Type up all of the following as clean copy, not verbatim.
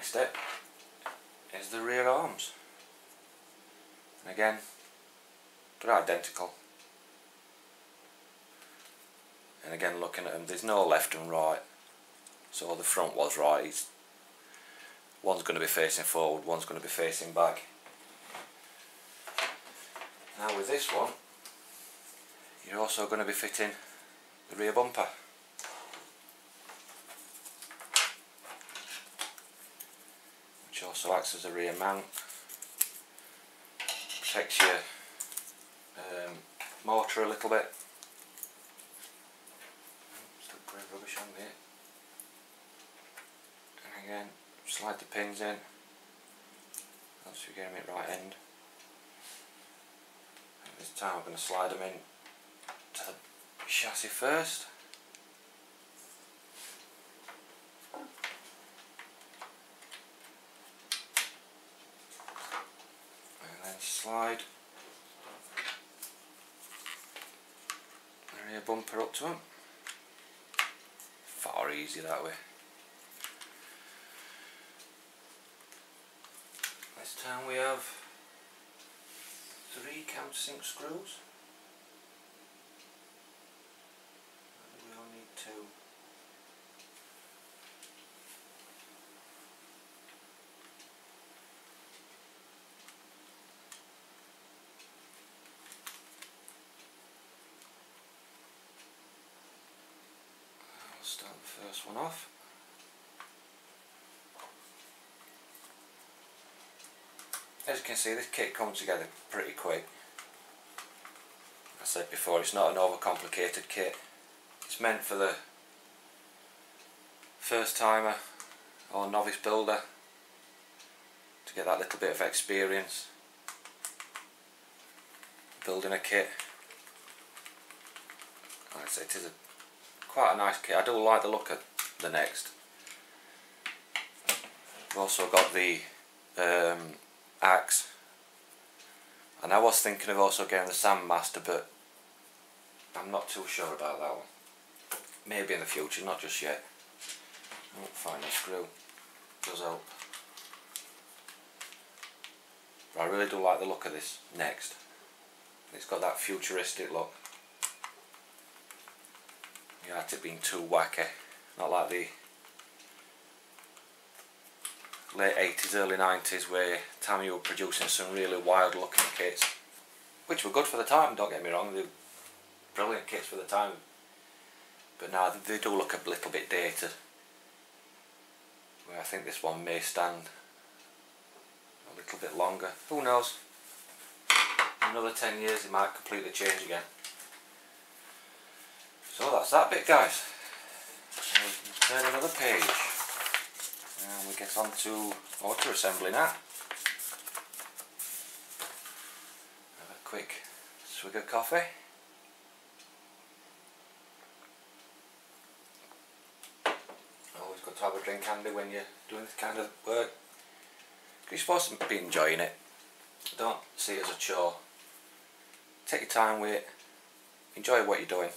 next step is the rear arms. And again, they're identical. And again, looking at them, there's no left and right. So the front was right. One's going to be facing forward, one's going to be facing back. Now with this one, you're also going to be fitting the rear bumper. Which also acts as a rear mount. Protects your motor a little bit. Still putting rubbish on there. And again, slide the pins in. Once we get them at right end. And this time I'm going to slide them in to the chassis first. And then slide the rear bumper up to them. Far easier that way. This time we have 3 countersink screws. We only need 2. I'll start the first one off. As you can see, this kit comes together pretty quick. I said before, it's not an overcomplicated kit. It's meant for the first timer or novice builder to get that little bit of experience building a kit. Like I say, it is quite a nice kit. I do like the look of the Nexxt. We've also got the axe, and I was thinking of also getting the Sandmaster, but I'm not too sure about that one. Maybe in the future, not just yet. I won't find a screw. Does help. But I really do like the look of this Nexxt. It's got that futuristic look. Without it being too wacky. Not like the late 80s, early 90s where Tammy were producing some really wild looking kits, which were good for the time, don't get me wrong, they were brilliant kits for the time, but now they do look a little bit dated, where I think this one may stand a little bit longer. Who knows, in another 10 years it might completely change again. So that's that bit, guys. So we can turn another page. And we get on to motor assembly now. Have a quick swig of coffee. Always good to have a drink handy when you're doing this kind of work. You're supposed to be enjoying it. Don't see it as a chore. Take your time with it. Enjoy what you're doing.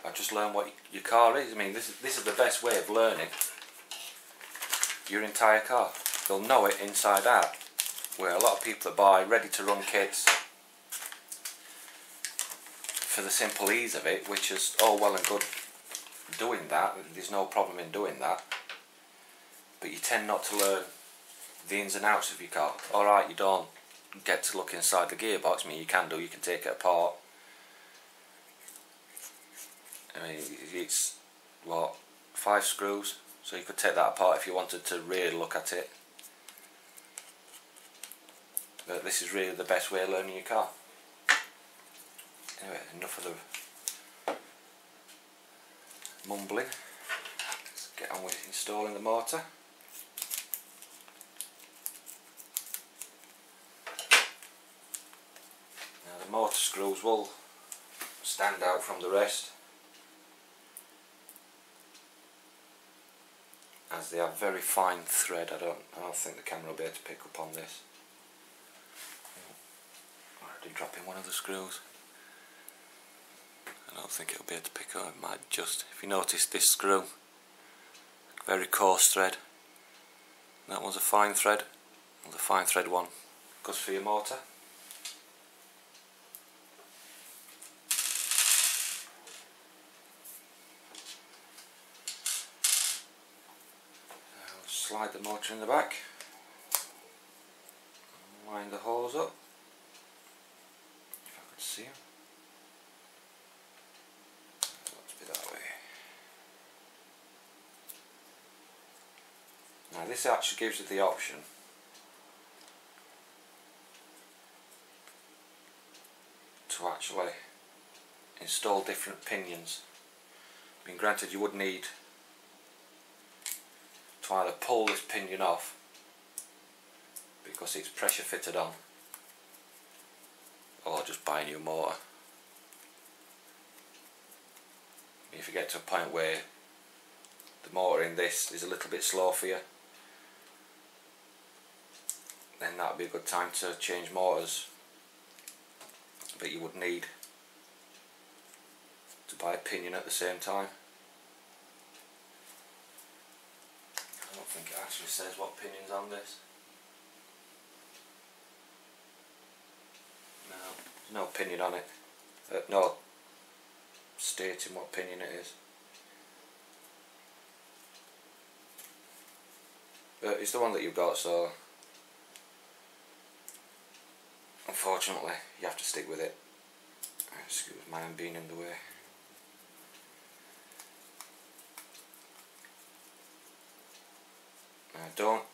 I just learn what your car is. I mean, this is the best way of learning your entire car. You'll know it inside out. Where a lot of people that buy ready to run kits for the simple ease of it, which is all well and good doing that. There's no problem in doing that. But you tend not to learn the ins and outs of your car. Alright, you don't get to look inside the gearbox. I mean, you can take it apart. I mean, it's what, 5 screws, so you could take that apart if you wanted to really look at it. But this is really the best way of learning your car. Anyway, enough of the mumbling. Let's get on with installing the motor. Now the motor screws will stand out from the rest, as they have very fine thread. I don't think the camera will be able to pick up on this. I did drop in one of the screws. I don't think it'll be able to pick up. It might just, if you notice this screw, very coarse thread. That one's a fine thread. Well, the fine thread one goes for your motor. I'll slide the motor in the back. Line the holes up. If I could see them. Let's be that way. Now this actually gives you the option to actually install different pinions. Being granted, you would need to either pull this pinion off because it's pressure fitted on, or just buy a new motor. If you get to a point where the motor in this is a little bit slow for you, then that would be a good time to change motors, but you would need to buy a pinion at the same time. I don't think it actually says what pinion's on this. No, there's no pinion on it. No stating what pinion it is. But it's the one that you've got, so unfortunately you have to stick with it. Excuse my hand being in the way. Now don't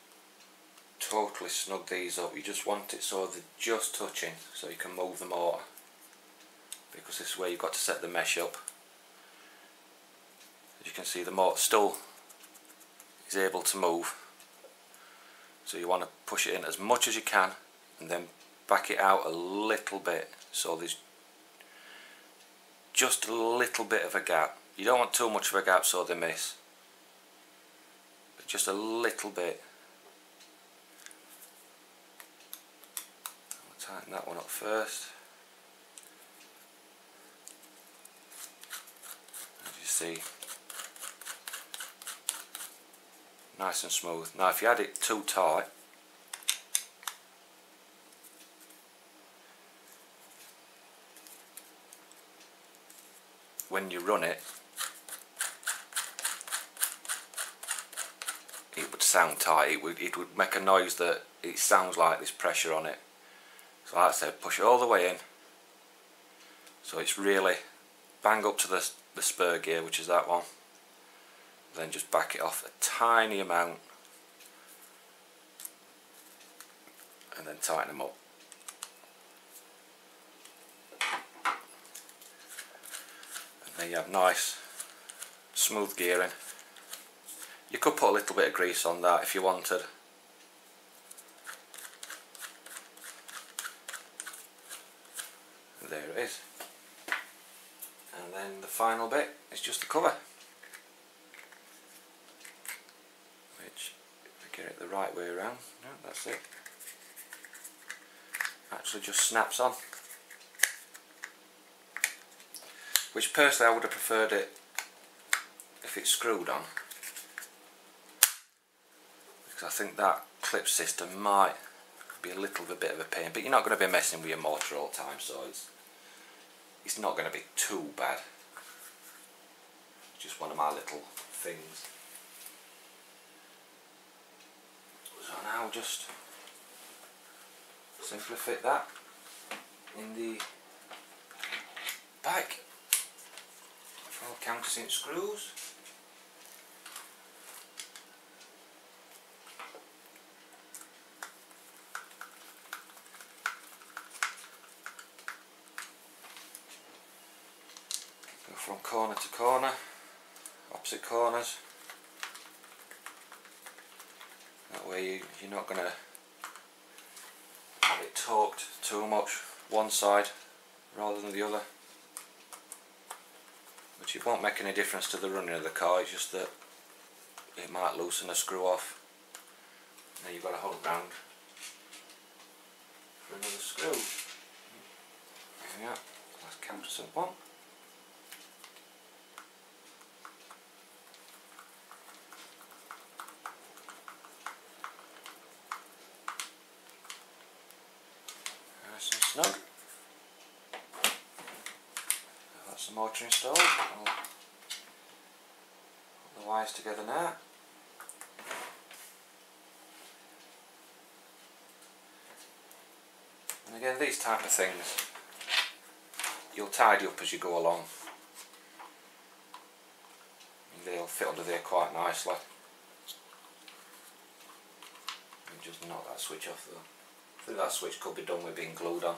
totally snug these up, you just want it so they're just touching so you can move the motor, because this is where you've got to set the mesh up. As you can see, the motor still is able to move, so you want to push it in as much as you can and then back it out a little bit so there's just a little bit of a gap. You don't want too much of a gap so they miss, but just a little bit. I'll tighten that one up first. As you see, nice and smooth. Now if you had it too tight, when you run it, it would sound tight. It would make a noise that it sounds like there's pressure on it. So like I said, push it all the way in so it's really bang up to the spur gear, which is that one. Then just back it off a tiny amount and then tighten them up. And then you have nice smooth gearing. You could put a little bit of grease on that if you wanted. And there it is. And then the final bit is just the cover, which, if I get it the right way around, no, that's it, actually just snaps on. Which personally I would have preferred it if it's screwed on, because I think that clip system might be a little bit of a pain, but you're not going to be messing with your motor all the time, so it's not going to be too bad. It's just one of my little things. So now just simply fit that in the bike. 4 countersink screws. Go from corner to corner, opposite corners. That way you're not going to have it torqued too much one side rather than the other. Which it won't make any difference to the running of the car, it's just that it might loosen a screw off. Now you've got to hold it round for another screw. There we are, that's countersink one. snug. That's the motor installed. I'll put the wires together now. And again, these type of things you'll tidy up as you go along. And they'll fit under there quite nicely. And just knock that switch off though. I think that switch could be done with being glued on.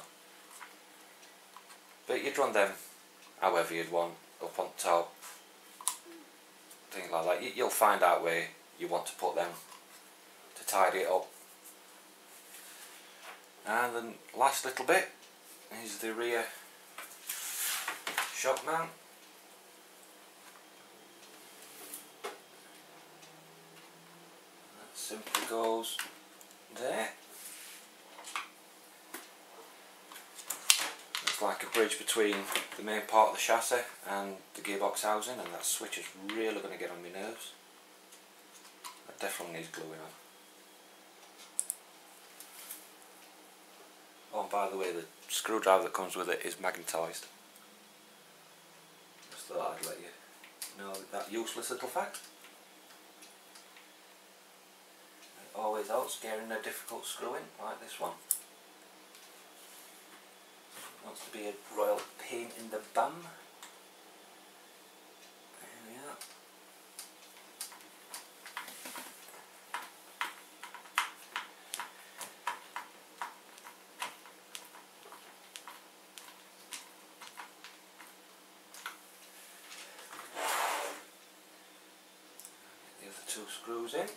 But you'd run them however you'd want, up on top, things like that. You'll find out where you want to put them to tidy it up. And then last little bit is the rear shock mount. That simply goes there. It's like a bridge between the main part of the chassis and the gearbox housing, and that switch is really going to get on my nerves. That definitely needs gluing on. Oh, and by the way, the screwdriver that comes with it is magnetised. Just thought I'd let you know that useless little fact. It always helps getting a difficult screw in, like this one. Wants to be a royal pain in the bum. There we are. The other two screws in.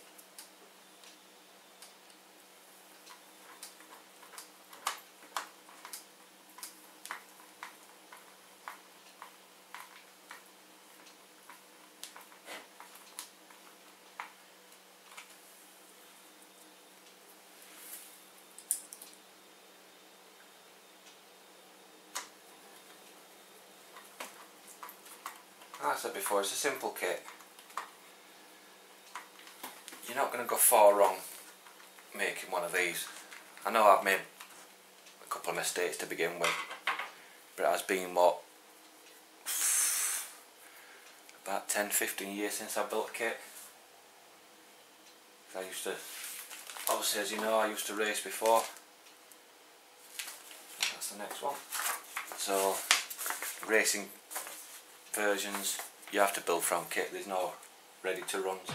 Like I said before, it's a simple kit. You're not going to go far wrong making one of these. I know I've made a couple of mistakes to begin with, but it has been what, about 10-15 years since I built a kit. I used to, obviously as you know, I used to race before. That's the next one. So racing versions, you have to build from kit, there's no ready to runs.